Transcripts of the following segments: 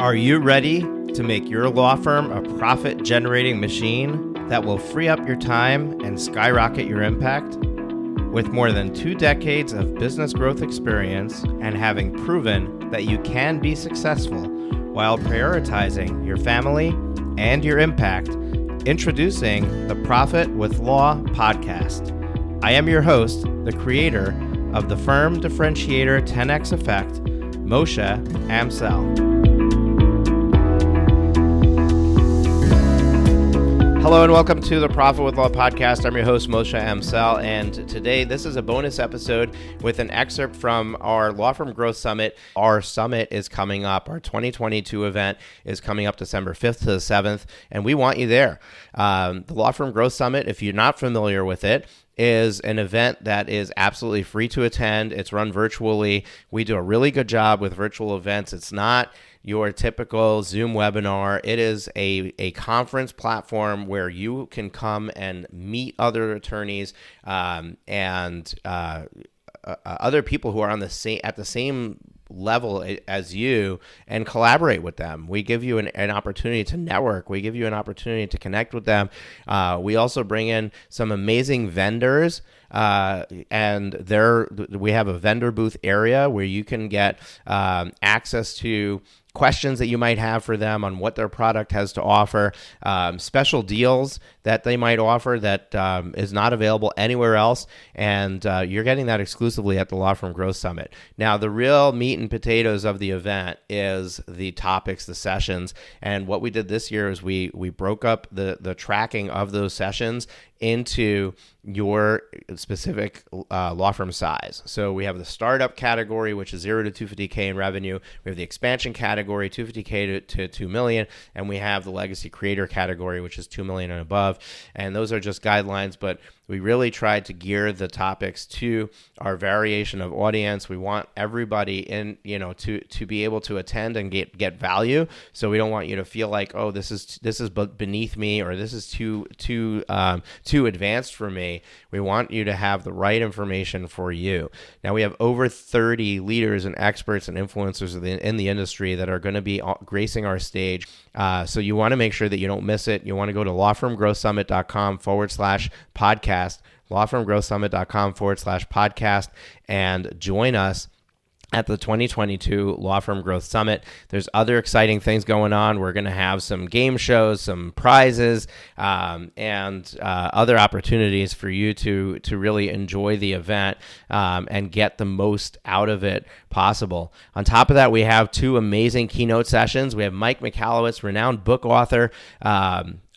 Are you ready to make your law firm a profit-generating machine that will free up your time and skyrocket your impact? With more than 2 decades of business growth experience and having proven that you can be successful while prioritizing your family and your impact, introducing the Profit with Law podcast. I am your host, the creator of the firm differentiator 10x effect, Moshe Amsel. Hello and welcome to the Profit with Law podcast. I'm your host, Moshe Amsel, and today this is a bonus episode with an excerpt from our Law Firm Growth Summit. Our summit is coming up. Our 2022 event is coming up December 5th to the 7th, and we want you there. The Law Firm Growth Summit, if you're not familiar with it, is an event that is absolutely free to attend. It's run virtually. We do a really good job with virtual events. It's not your typical Zoom webinar. It is a conference platform where you can come and meet other attorneys and other people who are on at the same level as you and collaborate with them. We give you an opportunity to network. We give you an opportunity to connect with them. We also bring in some amazing vendors, and we have a vendor booth area where you can get access to questions that you might have for them on what their product has to offer, special deals that they might offer that is not available anywhere else, and you're getting that exclusively at the Law Firm Growth Summit. Now, the real meat and potatoes of the event is the topics, the sessions, and what we did this year is we broke up the tracking of those sessions into your specific law firm size. So we have the startup category, which is 0 to 250K in revenue. We have the expansion category, 250K to 2 million, and we have the legacy creator category, which is 2 million and above. And those are just guidelines, but we really tried to gear the topics to our variation of audience. We want everybody to be able to attend and get value. So we don't want you to feel like, oh, this is beneath me, or this is too advanced for me. We want you to have the right information for you. Now, we have over 30 leaders and experts and influencers in the industry that are going to be gracing our stage. So you want to make sure that you don't miss it. You want to go to lawfirmgrowthsummit.com/podcast, lawfirmgrowthsummit.com/podcast, and join us at the 2022 Law Firm Growth Summit. There's other exciting things going on. We're going to have some game shows, some prizes, and other opportunities for you to really enjoy the event and get the most out of it possible. On top of that, we have 2 amazing keynote sessions. We have Mike Michalowicz, renowned book author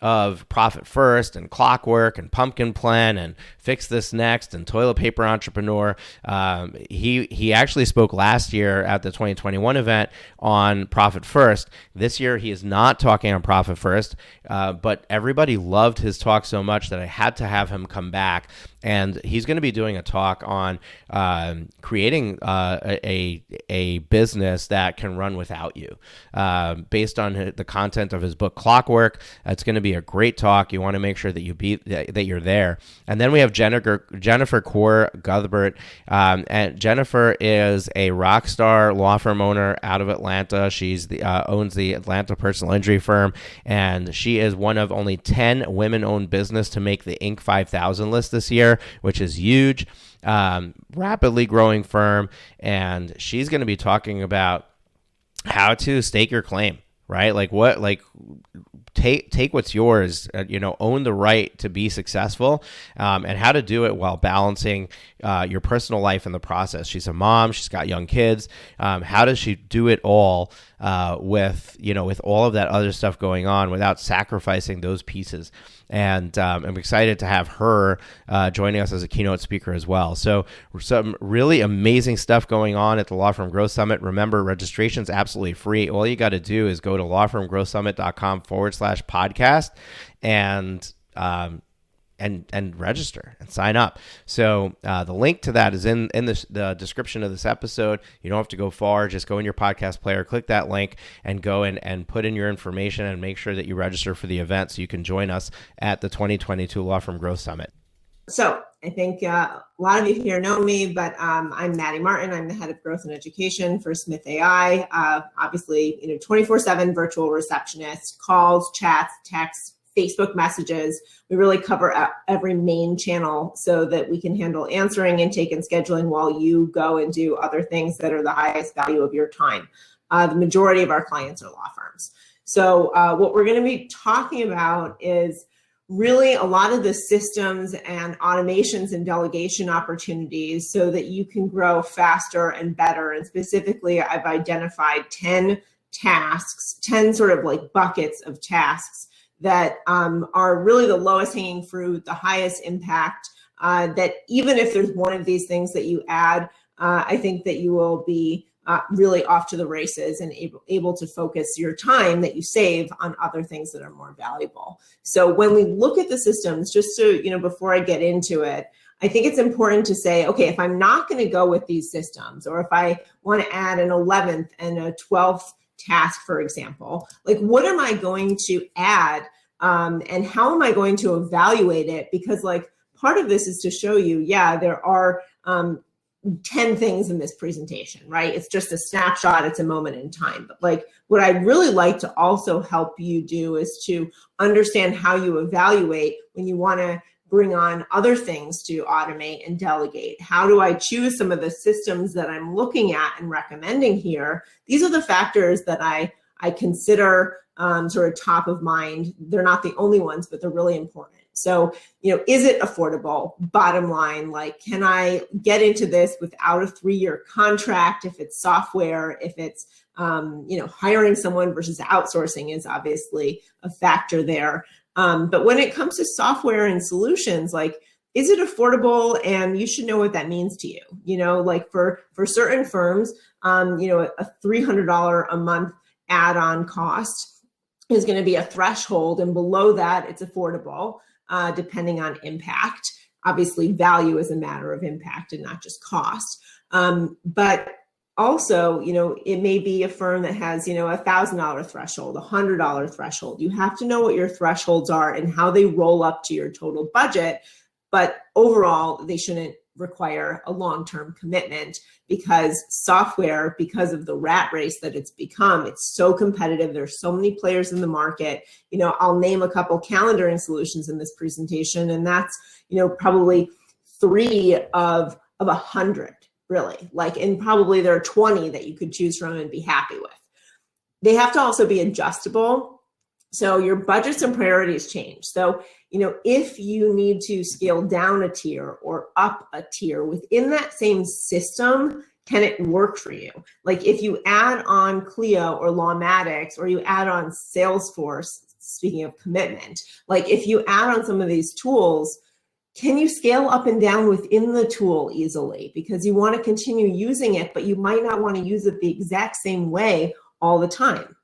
of Profit First and Clockwork and Pumpkin Plan and Fix This Next and Toilet Paper Entrepreneur. He actually spoke last year at the 2021 event on Profit First. This year he is not talking on Profit First, but everybody loved his talk so much that I had to have him come back. And he's going to be doing a talk on creating a business that can run without you, based on the content of his book Clockwork. It's going to be a great talk. You want to make sure that you're there. And then we have Jennifer Cuthbert, and Jennifer is a rock star law firm owner out of Atlanta. She's owns the Atlanta personal injury firm, and she is one of only 10 women-owned business to make the Inc. 5000 list this year, which is huge. Rapidly growing firm, and she's going to be talking about how to stake your claim, right? Take what's yours, own the right to be successful, and how to do it while balancing your personal life in the process. She's a mom. She's got young kids. How does she do it all with all of that other stuff going on without sacrificing those pieces? And I'm excited to have her joining us as a keynote speaker as well. So some really amazing stuff going on at the Law Firm Growth Summit. Remember, registration's absolutely free. All you got to do is go to lawfirmgrowthsummit.com/podcast and register and sign up. So the link to that is in the description of this episode. You don't have to go far. Just go in your podcast player, click that link, and go in and put in your information and make sure that you register for the event so you can join us at the 2022 Law Firm Growth Summit. So I think a lot of you here know me, but I'm Maddy Martin. I'm the head of growth and education for Smith.ai. Obviously, 24/7 virtual receptionist, calls, chats, texts, Facebook messages. We really cover every main channel so that we can handle answering, intake, and scheduling while you go and do other things that are the highest value of your time. The majority of our clients are law firms. So what we're going to be talking about is really a lot of the systems and automations and delegation opportunities so that you can grow faster and better. And specifically, I've identified 10 tasks, 10 sort of like buckets of tasks that are really the lowest hanging fruit, the highest impact, that even if there's one of these things that you add, I think that you will be really off to the races and able to focus your time that you save on other things that are more valuable. So when we look at the systems, just so, before I get into it, I think it's important to say, okay, if I'm not going to go with these systems, or if I want to add an 11th and a 12th task, for example, like what am I going to add and how am I going to evaluate it? Because like part of this is to show you, yeah, there are 10 things in this presentation, right? It's just a snapshot, it's a moment in time. But like what I'd really like to also help you do is to understand how you evaluate when you want to bring on other things to automate and delegate. How do I choose some of the systems that I'm looking at and recommending here? These are the factors that I consider sort of top of mind. They're not the only ones, but they're really important. So, is it affordable? Bottom line, like, can I get into this without a 3-year contract? If it's software, if it's, hiring someone versus outsourcing is obviously a factor there. But when it comes to software and solutions, like, is it affordable? And you should know what that means to you. Like for certain firms, a $300 a month add-on cost is going to be a threshold, and below that, it's affordable. Depending on impact. Obviously, value is a matter of impact and not just cost. But also, it may be a firm that has, a $1,000 threshold, a $100 threshold. You have to know what your thresholds are and how they roll up to your total budget. But overall, they shouldn't require a long-term commitment, because software, because of the rat race that it's become, it's so competitive. There's so many players in the market. I'll name a couple calendaring solutions in this presentation, and that's, probably 3 of 100, really. And probably there are 20 that you could choose from and be happy with. They have to also be adjustable. So your budgets and priorities change. So, if you need to scale down a tier or up a tier within that same system, can it work for you? Like if you add on Clio or Lawmatics, or you add on Salesforce, speaking of commitment, like if you add on some of these tools, can you scale up and down within the tool easily? Because you want to continue using it, but you might not want to use it the exact same way all the time.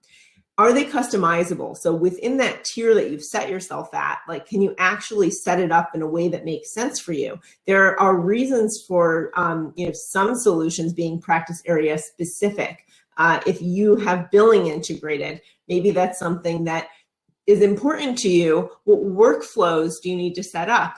Are they customizable? So within that tier that you've set yourself at, like, can you actually set it up in a way that makes sense for you? There are reasons for, some solutions being practice area specific. If you have billing integrated, maybe that's something that is important to you. What workflows do you need to set up?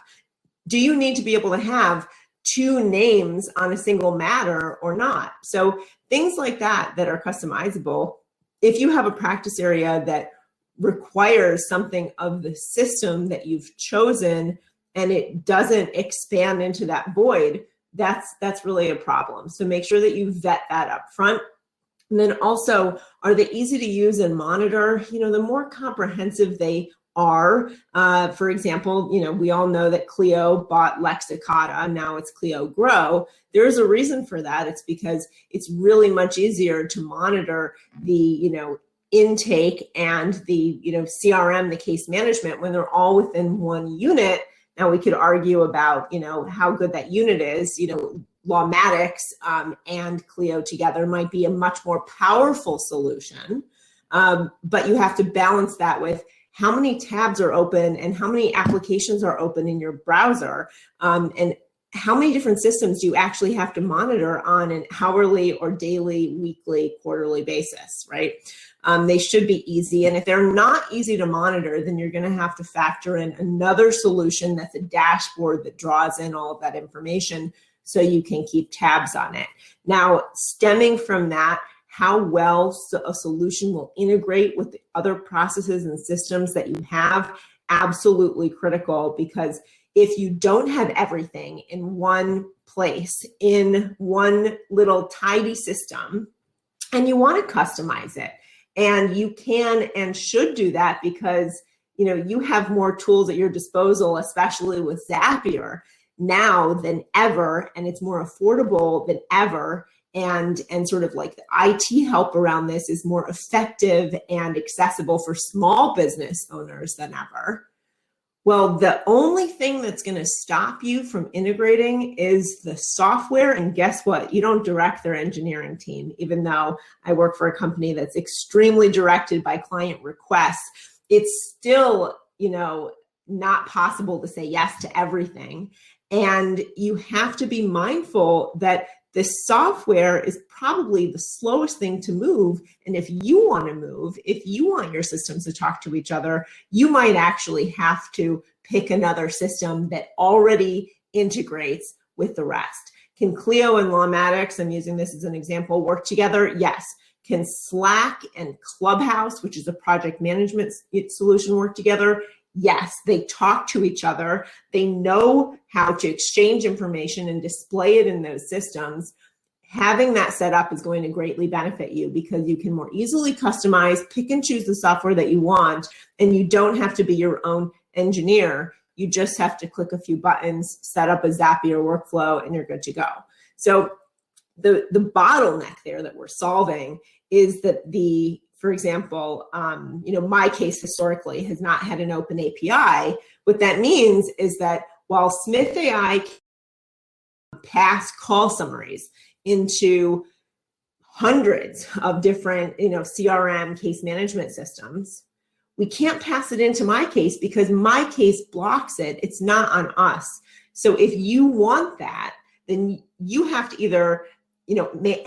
Do you need to be able to have 2 names on a single matter or not? So things like that are customizable. If you have a practice area that requires something of the system that you've chosen and it doesn't expand into that void, that's really a problem. So make sure that you vet that up front. And then also, are they easy to use and monitor? The more comprehensive they are, for example, we all know that Clio bought Lexicata, now it's Clio Grow. There's a reason for that. It's because it's really much easier to monitor the, intake and the, CRM, the case management, when they're all within one unit. Now we could argue about, how good that unit is. Lawmatics and Clio together might be a much more powerful solution, but you have to balance that with how many tabs are open and how many applications are open in your browser. And how many different systems do you actually have to monitor on an hourly or daily, weekly, quarterly basis, right? They should be easy. And if they're not easy to monitor, then you're going to have to factor in another solution that's a dashboard that draws in all of that information so you can keep tabs on it. Now, stemming from that, how well a solution will integrate with the other processes and systems that you have, absolutely critical, because if you don't have everything in one place, in one little tidy system, and you want to customize it, and you can and should do that because you have more tools at your disposal, especially with Zapier now than ever, and it's more affordable than ever. And sort of like the IT help around this is more effective and accessible for small business owners than ever. Well, the only thing that's going to stop you from integrating is the software. And guess what? You don't direct their engineering team. Even though I work for a company that's extremely directed by client requests, it's still, not possible to say yes to everything. And you have to be mindful that the software is probably the slowest thing to move. And if you want to move, if you want your systems to talk to each other, you might actually have to pick another system that already integrates with the rest. Can Clio and Lawmatics, I'm using this as an example, work together? Yes. Can Slack and Clubhouse, which is a project management solution, work together? Yes, they talk to each other. They know how to exchange information and display it in those systems. Having that set up is going to greatly benefit you because you can more easily customize, pick and choose the software that you want, and you don't have to be your own engineer. You just have to click a few buttons, set up a Zapier workflow, and you're good to go. So the bottleneck there that we're solving is that for example, my case historically has not had an open API. What that means is that while Smith.ai can pass call summaries into hundreds of different, CRM case management systems, we can't pass it into my case because my case blocks it. It's not on us. So if you want that, then you have to either,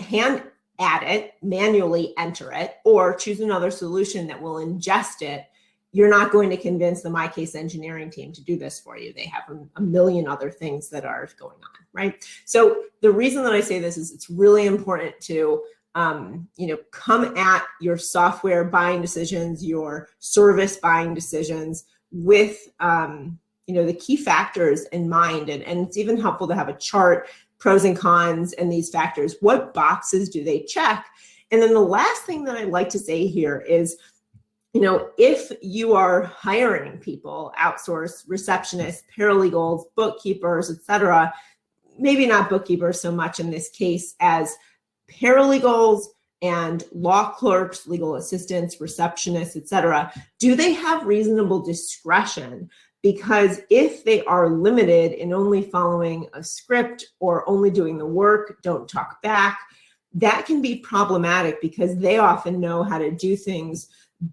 hand add it, manually enter it, or choose another solution that will ingest it. You're not going to convince the MyCase engineering team to do this for you. They have a million other things that are going on, right? So the reason that I say this is it's really important to, come at your software buying decisions, your service buying decisions with, the key factors in mind. And it's even helpful to have a chart, pros and cons, and these factors. What boxes do they check? And then the last thing that I like to say here is, if you are hiring people, outsource receptionists, paralegals, bookkeepers, etc., maybe not bookkeepers so much in this case as paralegals and law clerks, legal assistants, receptionists, etc., do they have reasonable discretion? Because if they are limited in only following a script or only doing the work, don't talk back, that can be problematic because they often know how to do things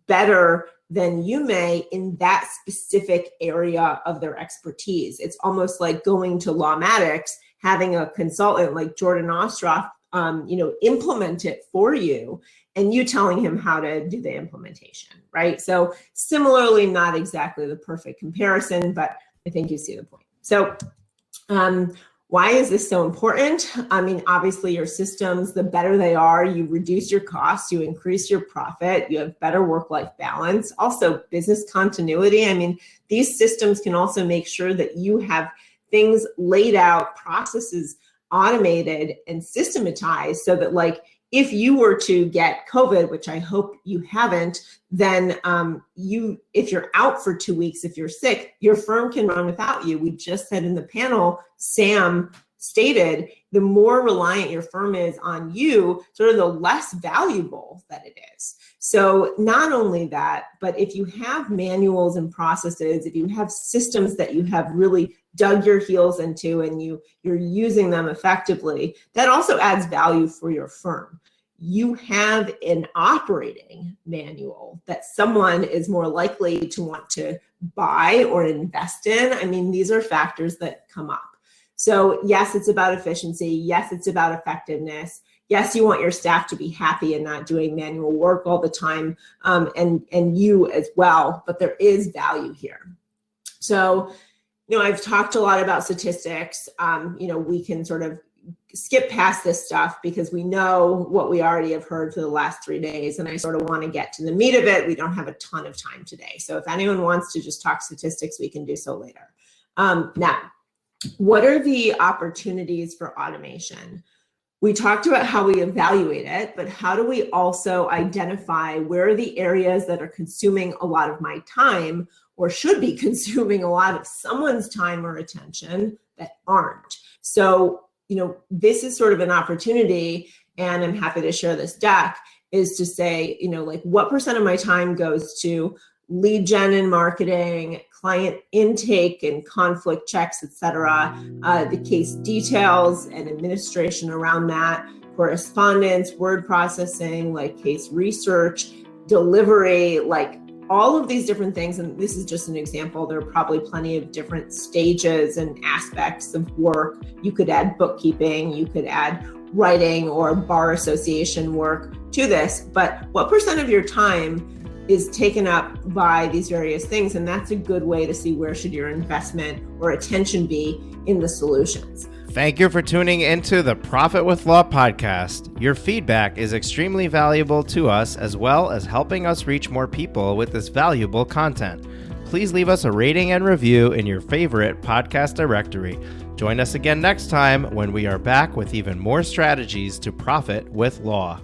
better than you may in that specific area of their expertise. It's almost like going to Lawmatics, having a consultant like Jordan Ostroff, implement it for you, and you telling him how to do the implementation, right? So similarly, not exactly the perfect comparison, but I think you see the point. So why is this so important? I mean, obviously your systems, the better they are, you reduce your costs, you increase your profit, you have better work-life balance, also business continuity. I mean, these systems can also make sure that you have things laid out, processes automated and systematized so that if you were to get COVID, which I hope you haven't, then if you're out for 2 weeks, if you're sick, your firm can run without you. We just said in the panel, Sam stated, the more reliant your firm is on you, sort of the less valuable that it is. So not only that, but if you have manuals and processes, if you have systems that you have really dug your heels into and you're using them effectively, that also adds value for your firm. You have an operating manual that someone is more likely to want to buy or invest in. I mean, these are factors that come up. So yes, it's about efficiency. Yes, it's about effectiveness. Yes, you want your staff to be happy and not doing manual work all the time, and you as well, but there is value here. So, I've talked a lot about statistics. We can sort of skip past this stuff because we know what we already have heard for the last 3 days, and I sort of want to get to the meat of it. We don't have a ton of time today. So if anyone wants to just talk statistics, we can do so later. Now, what are the opportunities for automation? We talked about how we evaluate it, but how do we also identify where are the areas that are consuming a lot of my time or should be consuming a lot of someone's time or attention that aren't? So, this is sort of an opportunity, and I'm happy to share this deck, is to say, what % of my time goes to lead gen and marketing, client intake and conflict checks, et cetera, the case details and administration around that, correspondence, word processing, like case research, delivery, like all of these different things. And this is just an example. There are probably plenty of different stages and aspects of work. You could add bookkeeping, you could add writing or bar association work to this, but what % of your time is taken up by these various things? And that's a good way to see where should your investment or attention be in the solutions. Thank you for tuning into the Profit with Law podcast. Your feedback is extremely valuable to us, as well as helping us reach more people with this valuable content. Please leave us a rating and review in your favorite podcast directory. Join us again next time when we are back with even more strategies to profit with law.